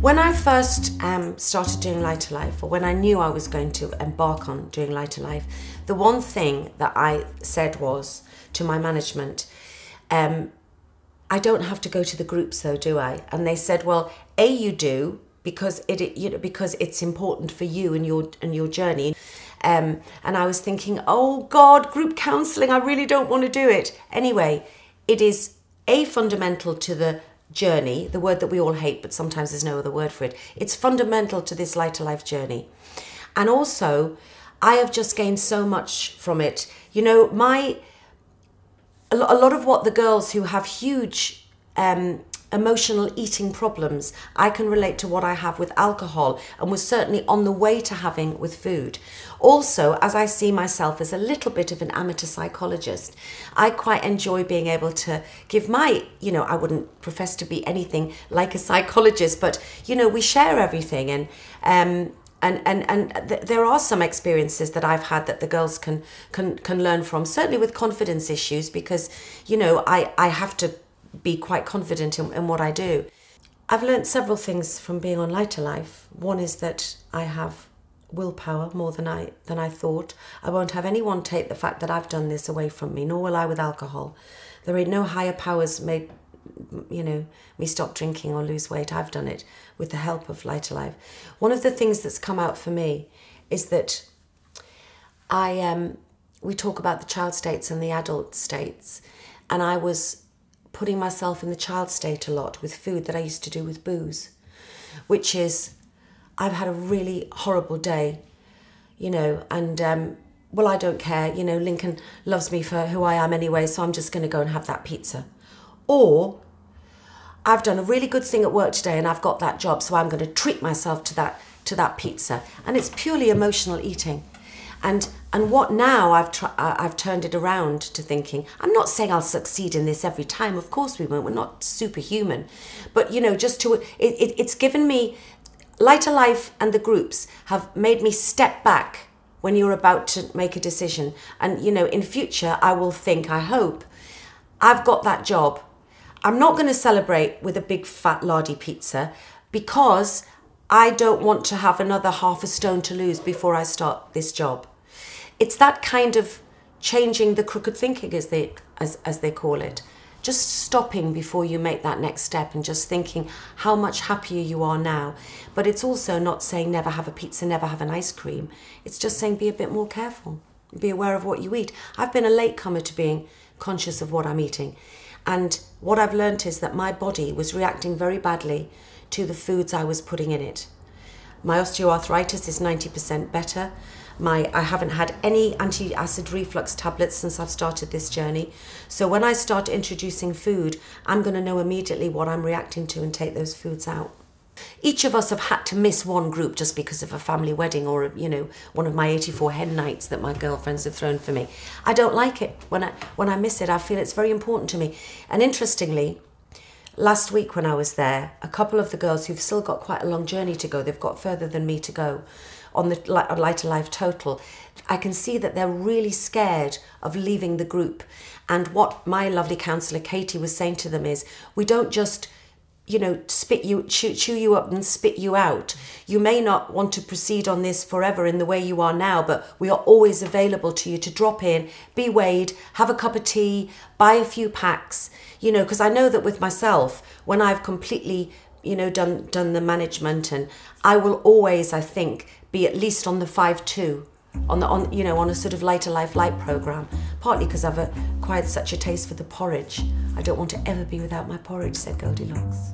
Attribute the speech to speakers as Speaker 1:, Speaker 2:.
Speaker 1: When I first started doing LighterLife, or when I knew I was going to embark on doing LighterLife, the one thing that I said was to my management, I don't have to go to the groups though, do I? And they said, well, A, you do, because because it's important for you and your journey. And I was thinking, oh God, group counselling, I really don't want to do it. Anyway, it is A, fundamental to the journey, the word that we all hate, but sometimes there's no other word for it. It's fundamental to this LighterLife journey. And also, I have just gained so much from it. You know, a lot of what the girls who have huge emotional eating problems, I can relate to what I have with alcohol and was certainly on the way to having with food. Also, as I see myself as a little bit of an amateur psychologist, I quite enjoy being able to give my, I wouldn't profess to be anything like a psychologist, but, we share everything. And there are some experiences that I've had that the girls can learn from, certainly with confidence issues, because, I have to be quite confident in what I do. I've learned several things from being on LighterLife. One is that I have willpower more than I thought. I won't have anyone take the fact that I've done this away from me, nor will I with alcohol. There ain't no higher powers made, me stop drinking or lose weight. I've done it with the help of LighterLife. One of the things that's come out for me is that we talk about the child states and the adult states, and I was putting myself in the child state a lot with food that I used to do with booze, which is, I've had a really horrible day, and well, I don't care, Lincoln loves me for who I am anyway, so I'm just going to go and have that pizza. Or I've done a really good thing at work today and I've got that job, so I'm going to treat myself to that pizza. And it's purely emotional eating. And what now I've turned it around to thinking, I'm not saying I'll succeed in this every time. Of course we won't. We're not superhuman. But, it's given me, LighterLife and the groups have made me step back when you're about to make a decision. And, in future, I will think, I hope, I've got that job. I'm not going to celebrate with a big fat lardy pizza because I don't want to have another half a stone to lose before I start this job. It's that kind of changing the crooked thinking, as they call it. Just stopping before you make that next step and just thinking how much happier you are now. But it's also not saying never have a pizza, never have an ice cream. It's just saying be a bit more careful. Be aware of what you eat. I've been a latecomer to being conscious of what I'm eating. And what I've learned is that my body was reacting very badly to the foods I was putting in it. My osteoarthritis is 90% better. I haven't had any anti-acid reflux tablets since I've started this journey. So when I start introducing food, I'm going to know immediately what I'm reacting to and take those foods out. Each of us have had to miss one group just because of a family wedding or, one of my 84 hen nights that my girlfriends have thrown for me. I don't like it. When I miss it, I feel it's very important to me. And interestingly, last week when I was there, a couple of the girls who've still got quite a long journey to go, they've got further than me to go on the LighterLife total, I can see that they're really scared of leaving the group. And what my lovely counsellor Katie was saying to them is, we don't just chew you up and spit you out. You may not want to proceed on this forever in the way you are now, but we are always available to you to drop in, be weighed, have a cup of tea, buy a few packs, because I know that with myself, when I've completely, done the management, and I will always, I think, be at least on the 5-2, on a sort of LighterLife light program, partly because I've acquired such a taste for the porridge. I don't want to ever be without my porridge, said Goldilocks.